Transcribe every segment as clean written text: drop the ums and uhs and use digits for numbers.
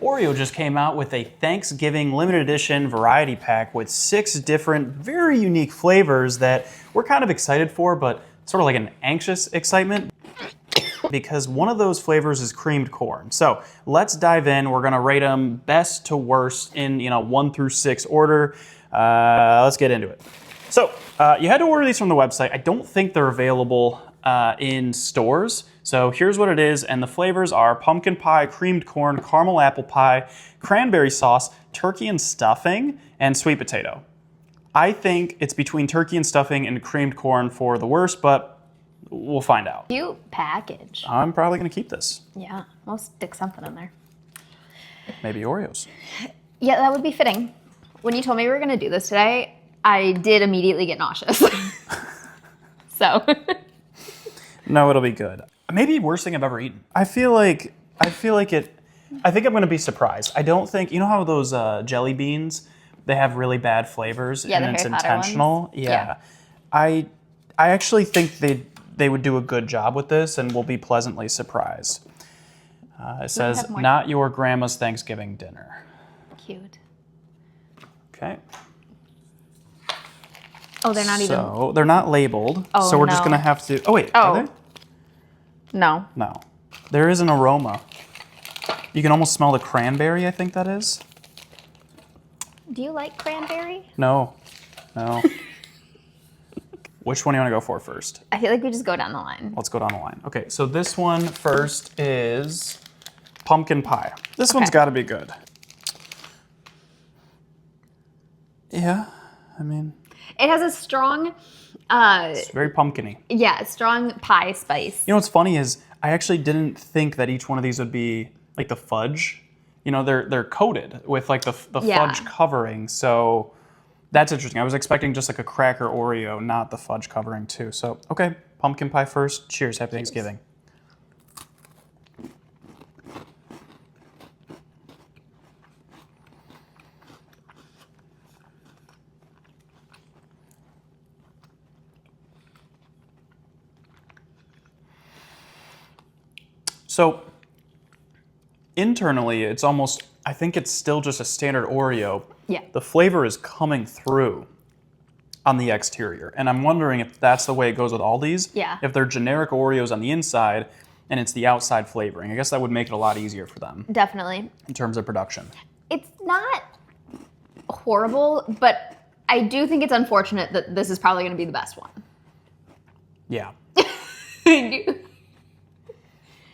Oreo just came out with a Thanksgiving limited edition variety pack with 6 different, very unique flavors that we're kind of excited for, but sort of like an anxious excitement because one of those flavors is creamed corn. So let's dive in. We're gonna rate them best to worst in 1 through 6 order. Let's get into it. So you had to order these from the website. I don't think they're available in stores. So here's what it is, and the flavors are pumpkin pie, creamed corn, caramel apple pie, cranberry sauce, turkey and stuffing, and sweet potato. I think it's between turkey and stuffing and creamed corn for the worst, but we'll find out. Cute package. I'm probably gonna keep this. Yeah, I'll stick something in there. Maybe Oreos. Yeah, that would be fitting. When you told me we were gonna do this today, I did immediately get nauseous. So. No, it'll be good. Maybe worst thing I've ever eaten. I think I'm gonna be surprised. I don't think, you know how those jelly beans, they have really bad flavors and it's intentional? Ones. Yeah. I actually think they would do a good job with this and we'll be pleasantly surprised. It says, not your grandma's Thanksgiving dinner. Cute. Okay. Oh, they're not even. So they're not labeled. Oh, so we're just gonna have to, oh wait, are they? No. No. There is an aroma. You can almost smell the cranberry, I think that is. Do you like cranberry? No. Which one do you want to go for first? I feel like we just go down the line. Let's go down the line. Okay, so this one first is pumpkin pie. This one's got to be good. Yeah, I mean. It has a strong... it's very pumpkin-y. Yeah, strong pie spice. You know what's funny is I actually didn't think that each one of these would be like the fudge. You know, they're coated with like the fudge covering, so that's interesting. I was expecting just like a cracker Oreo, not the fudge covering too. So, okay, pumpkin pie first. Cheers, happy Thanksgiving. So internally, it's almost, I think it's still just a standard Oreo. Yeah. The flavor is coming through on the exterior. And I'm wondering if that's the way it goes with all these. Yeah. If they're generic Oreos on the inside and it's the outside flavoring. I guess that would make it a lot easier for them. Definitely. In terms of production. It's not horrible, but I do think it's unfortunate that this is probably going to be the best one. Yeah. I do.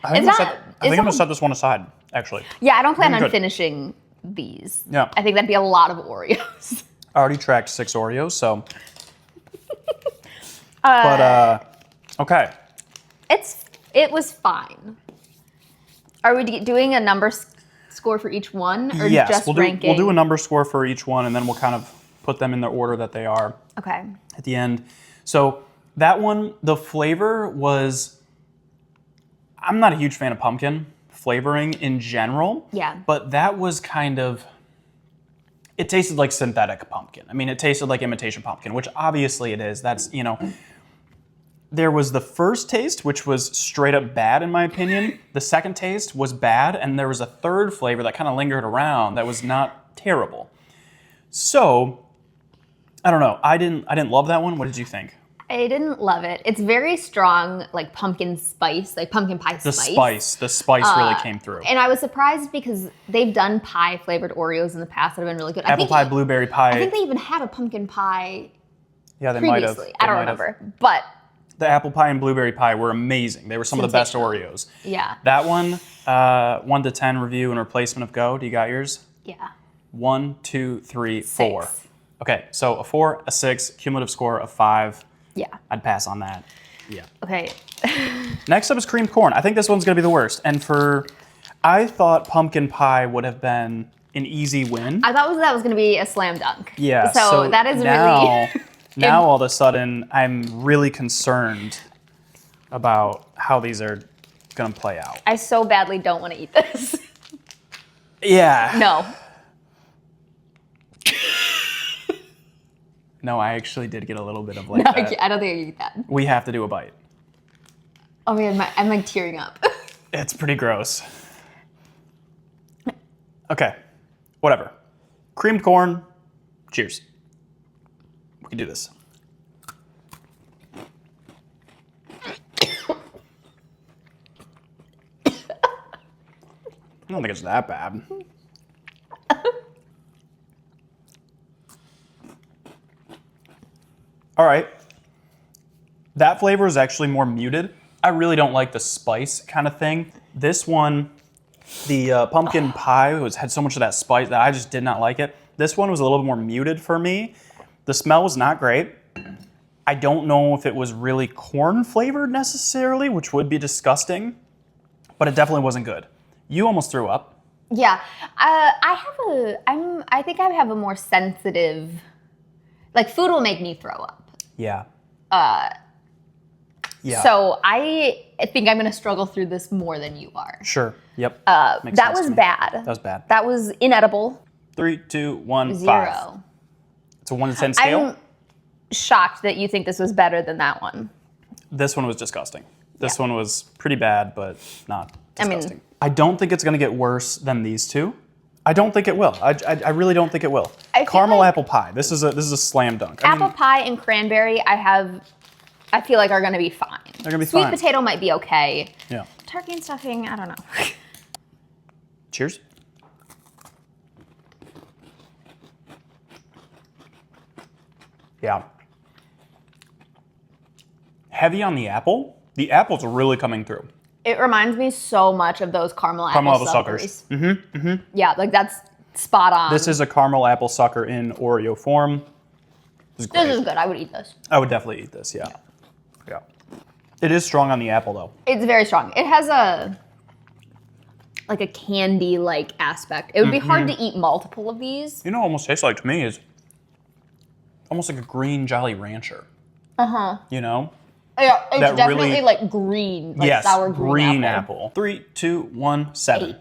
I think I'm going to set this one aside, actually. Yeah, I don't plan on finishing these. Yeah. I think that'd be a lot of Oreos. I already tracked 6 Oreos, so. Okay. It was fine. Are we doing a number score for each one, or just ranking? We'll do a number score for each one, and then we'll kind of put them in the order that they are. Okay. At the end. So that one, the flavor was. I'm not a huge fan of pumpkin flavoring in general. Yeah. But that was kind of, it tasted like synthetic pumpkin. I mean, it tasted like imitation pumpkin, which obviously it is. That's, there was the first taste, which was straight up bad in my opinion. The second taste was bad, and there was a third flavor that kind of lingered around that was not terrible. So, I don't know. I didn't love that one. What did you think? I didn't love it. It's very strong, like pumpkin spice, like pumpkin pie spice. The spice really came through. And I was surprised because they've done pie flavored Oreos in the past that have been really good. Apple pie, blueberry pie. I think they even had a pumpkin pie. Yeah, they previously. might have. I don't remember, but the apple pie and blueberry pie were amazing. They were some of the best Oreos. Yeah. That one, 1 to 10 review and replacement of go. Do you got yours? Yeah. 1, 2, 3, 4. 6. Okay, so a 4, a 6, cumulative score of 5. Yeah. I'd pass on that. Yeah. Okay. Next up is creamed corn. I think this one's gonna be the worst. And I thought pumpkin pie would have been an easy win. I thought that was going to be a slam dunk. Yeah. So that is really... Now all of a sudden, I'm really concerned about how these are gonna play out. I so badly don't want to eat this. Yeah. No. No, I actually did get a little bit of like No, that. I don't think I can eat that. We have to do a bite. Oh man, I'm like tearing up. It's pretty gross. Okay, whatever. Creamed corn, cheers. We can do this. I don't think it's that bad. All right. That flavor is actually more muted. I really don't like the spice kind of thing. This one, the pumpkin pie had so much of that spice that I just did not like it. This one was a little bit more muted for me. The smell was not great. I don't know if it was really corn flavored necessarily, which would be disgusting, but it definitely wasn't good. You almost threw up. Yeah, I think I have a more sensitive, like food will make me throw up. Yeah. Yeah. So I think I'm going to struggle through this more than you are. Sure. Yep. That was bad. That was bad. That was inedible. 3, 2, 1, 0. 5. It's a 1 to 10 scale. I'm shocked that you think this was better than that one. This one was disgusting. This one was pretty bad, but not disgusting. I mean, I don't think it's going to get worse than these two. I don't think it will. I really don't think it will. Caramel like apple pie. This is a slam dunk. Apple pie and cranberry, I feel like are going to be fine. They're going to be Sweet fine. potato might be okay. Yeah. Turkey and stuffing, I don't know. Cheers. Yeah. Heavy on the apple. The apple's really coming through. It reminds me so much of those caramel apple suckers. Mm-hmm. Mm-hmm. Yeah, like that's spot on. This is a caramel apple sucker in Oreo form. This is good. I would eat this. I would definitely eat this, yeah. It is strong on the apple, though. It's very strong. It has a candy-like aspect. It would be hard to eat multiple of these. You know what almost tastes like to me is almost like a green Jolly Rancher. Uh-huh. You know? Yeah, it's That definitely really- like green, like Yes, sour green apple. 3, 2, 1, 7. 8.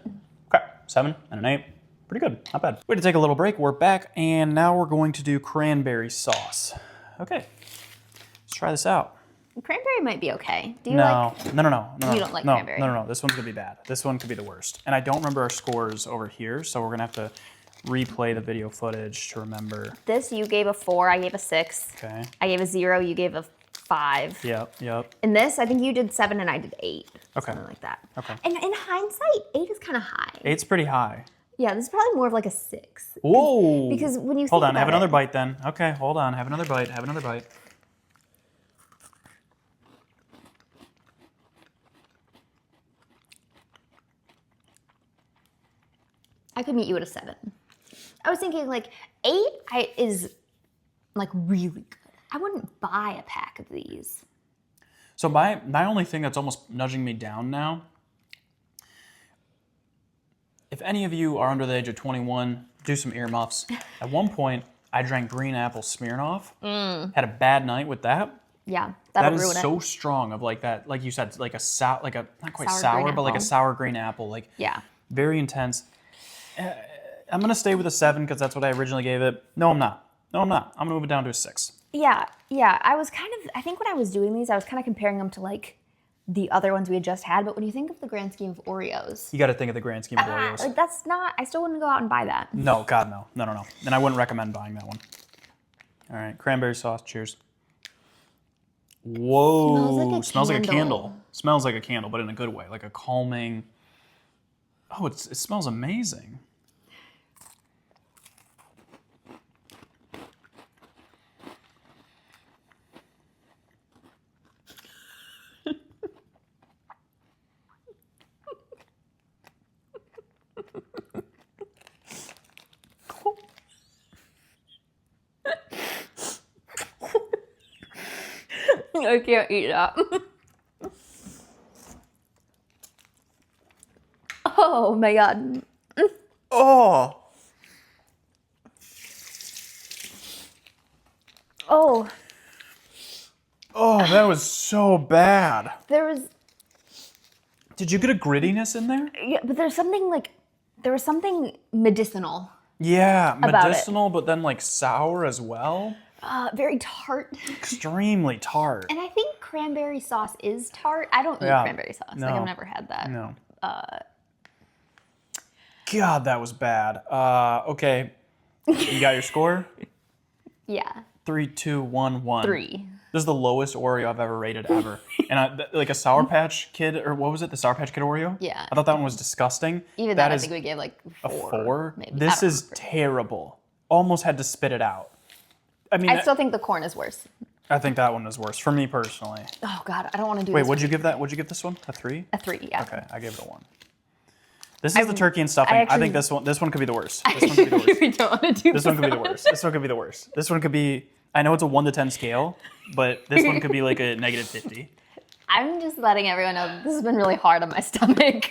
Okay, 7 and an 8. Pretty good, not bad. We had to take a little break. We're back, and now we're going to do cranberry sauce. Okay, let's try this out. Cranberry might be okay. Do you No. like? No. You don't like cranberry? No. This one's gonna be bad. This one could be the worst. And I don't remember our scores over here, so we're gonna have to replay the video footage to remember. This you gave a 4. I gave a 6. Okay. I gave a 0. You gave a 5. Yep. And this, I think you did 7 and I did 8. Okay. Something like that. Okay. And in hindsight, 8 is kind of high. 8's pretty high. Yeah, this is probably more of like a 6. Whoa. Because when you think hold on, about have another it- bite then. Okay, hold on, have another bite. I could meet you at a 7. I was thinking like 8 is like really good. I wouldn't buy a pack of these. So my only thing that's almost nudging me down now, if any of you are under the age of 21, do some earmuffs. At one point, I drank green apple Smirnoff. Had a bad night with that. Yeah, That that'll is ruin so it. strong of like that, like you said, like a not quite Sour sour, green but like a apple. sour green apple, like Yeah. very intense. I'm gonna stay with a 7 because that's what I originally gave it. No, I'm not. I'm gonna move it down to a 6. Yeah. I think when I was doing these, I was kind of comparing them to like the other ones we had just had. But when you think of the grand scheme of Oreos, You got to think of the grand scheme of Oreos. like that's not, I still wouldn't go out and buy that. No, God, no. And I wouldn't recommend buying that one. All right, cranberry sauce. Cheers. Whoa, Smells like a candle. Smells like a candle, but in a good way, like a calming. Oh, it smells amazing. I can't eat that. Oh my god. Oh. Oh, Oh, that was so bad. there was, Did you get a grittiness in there? yeah, but there was something medicinal. Yeah, About it. medicinal, but then like sour as well. Very tart. Extremely tart. And I think cranberry sauce is tart. I don't eat Yeah. cranberry sauce. No. Like I've never had that. No. God, that was bad. Okay. You got your score? Yeah. 3, 2, 1, 1. 3. This is the lowest Oreo I've ever rated ever. And like a Sour Patch Kid, or what was it? The Sour Patch Kid Oreo? Yeah. I thought that one was disgusting. Even that I is think we gave like 4. a 4. Maybe. This is terrible. Almost had to spit it out. I mean, I still think the corn is worse. I think that one is worse for me personally. Oh God, I don't want to do Wait, this. what'd you give that? What'd you give this one? A 3? A 3, yeah. Okay, I gave it a 1. This is the turkey and stuffing. I think this one could be the worst. This one could be the worst. We don't want to do This one could be the worst. This one could be the worst. This one could be. I know it's a 1 to 10 scale, but this one could be like a -50. I'm just letting everyone know this has been really hard on my stomach.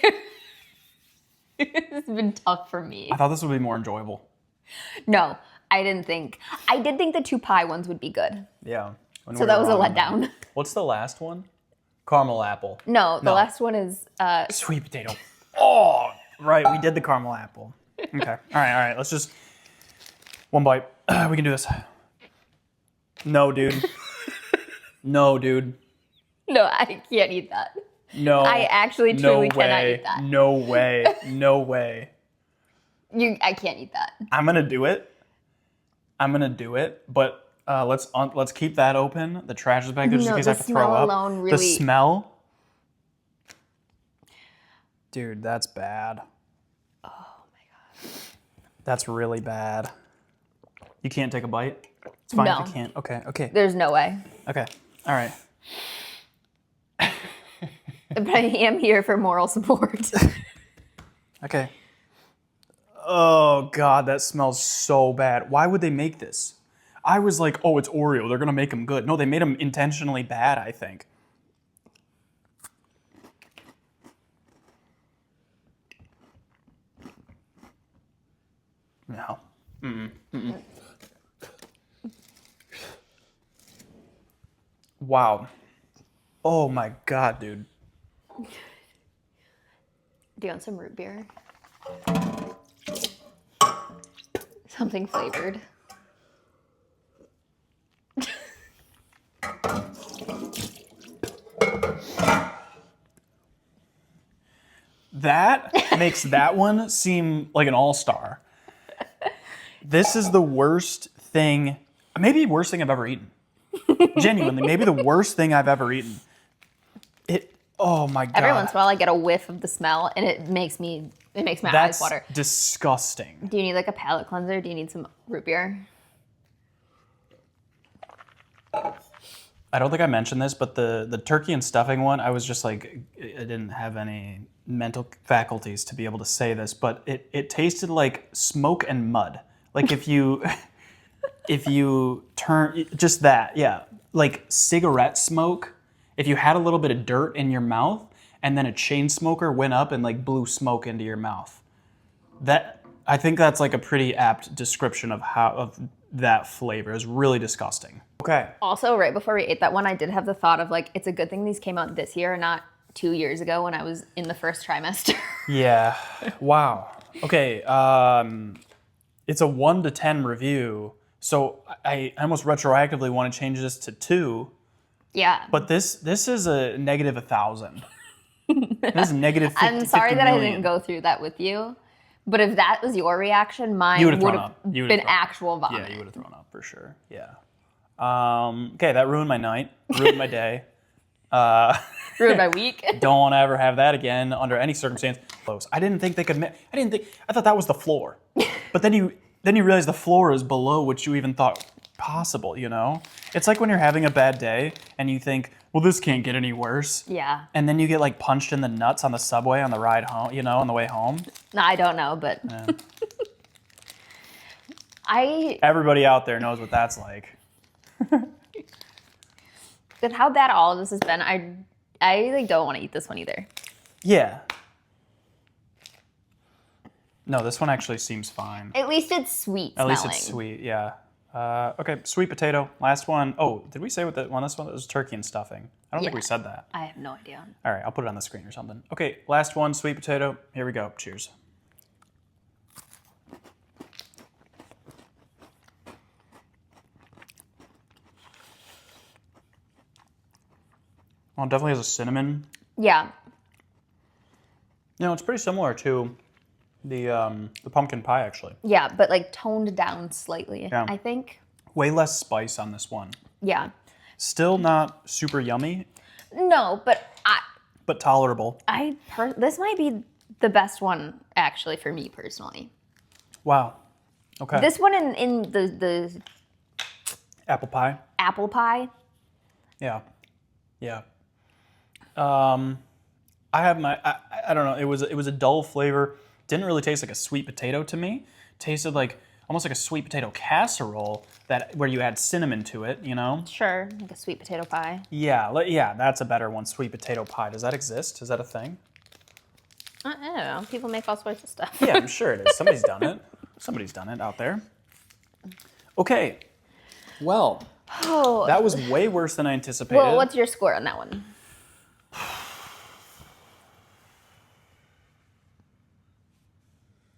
It's been tough for me. I thought this would be more enjoyable. No, I didn't think. I did think the 2 pie ones would be good. Yeah. So that was a letdown. What's the last one? Caramel apple. No, the last one is Sweet potato. Oh, right. We did the caramel apple. Okay. All right. Let's just one bite. We can do this. No, dude. No, dude. No, I can't eat that. No. I actually truly cannot eat that. No way. No way. I can't eat that. I'm gonna do it. But let's keep that open. The trash is back there just in case I have to throw smell up. alone really. The smell. Dude, that's bad. Oh my God. That's really bad. You can't take a bite? It's fine No. if you can't. Okay. There's no way. Okay. All right. But I am here for moral support. Okay. Oh, God, that smells so bad. Why would they make this? I was like, oh, it's Oreo. They're going to make them good. No, they made them intentionally bad, I think. No. Wow. Oh, my God, dude. Do you want some root beer? Something flavored. That makes that one seem like an all-star. This is the worst thing, maybe the worst thing I've ever eaten. Genuinely, maybe the worst thing I've ever eaten. Oh my God. Every once in a while I get a whiff of the smell and it makes my eyes That's water. disgusting. Do you need like a palate cleanser? Do you need some root beer? I don't think I mentioned this, but the turkey and stuffing one, I was just like, I didn't have any mental faculties to be able to say this, but it tasted like smoke and mud. Like if you turn, just that, yeah. Like cigarette smoke, if you had a little bit of dirt in your mouth and then a chain smoker went up and like blew smoke into your mouth. I think that's like a pretty apt description of that flavor. It's really disgusting. Okay. Also, right before we ate that one, I did have the thought of like, it's a good thing these came out this year, not 2 years ago when I was in the first trimester. Yeah. Wow. Okay. It's a 1 to 10 review, so I almost retroactively want to change this to 2. Yeah. But this is a negative 1,000. This is negative 50, I'm sorry 50 that I million. didn't go through that with you. But if that was your reaction, mine You would would've have thrown up. You would've been thrown up. actual vomit. Yeah, you would have thrown up for sure. Yeah. Okay, that ruined my night. Ruined my day. Ruined my week. Don't want to ever have that again under any circumstance. Close. I didn't think they could. I thought that was the floor. But then you realize the floor is below what you even thought possible. You know, it's like when you're having a bad day and you think, well, this can't get any worse. Yeah. And then you get like punched in the nuts on the subway on the ride home. You know, on the way home. No, I don't know, but Yeah. Everybody out there knows what that's like. with how bad all of this has been, I like don't want to eat this one either. Yeah. No, this one actually seems fine. At least it's sweet At smelling. least it's sweet, yeah. Okay, sweet potato. Last one. Oh, did we say what that one? This one was turkey and stuffing. I don't think Yeah. we said that. I have no idea. All right, I'll put it on the screen or something. Okay, last one, sweet potato. Here we go. Cheers. Well, it definitely has a cinnamon. Yeah. You know, it's pretty similar to the pumpkin pie, actually. Yeah, but like toned down slightly, Yeah. I think. Way less spice on this one. Yeah. Still not super yummy, No, but but tolerable. this might be the best one actually for me personally. Wow. Okay. This one in the Apple pie. apple pie. Yeah. Yeah. I have my, I don't know, it was a dull flavor. Didn't really taste like a sweet potato to me. Tasted like, almost like a sweet potato casserole where you add cinnamon to it, you know? Sure, like a sweet potato pie. Yeah, yeah, that's a better one, sweet potato pie. Does that exist? Is that a thing? I don't know. People make all sorts of stuff. Yeah, I'm sure it is. Somebody's done it. Somebody's done it out there. Okay. Well, Oh. that was way worse than I anticipated. Well, what's your score on that one?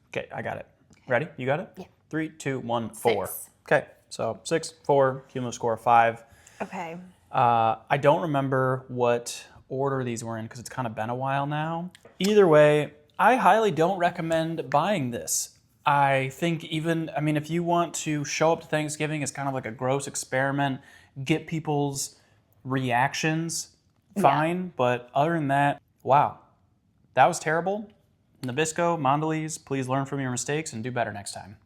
Okay, I got it. Ready? You got it? Yeah. 3, 2, 1, 4. 6. Okay, so 6, 4, cumulative score of 5. Okay. I don't remember what order these were in because it's kind of been a while now. Either way, I highly don't recommend buying this. I think if you want to show up to Thanksgiving as kind of like a gross experiment, get people's reactions, fine. But other than that, wow, that was terrible. Nabisco, Mondelez, please learn from your mistakes and do better next time.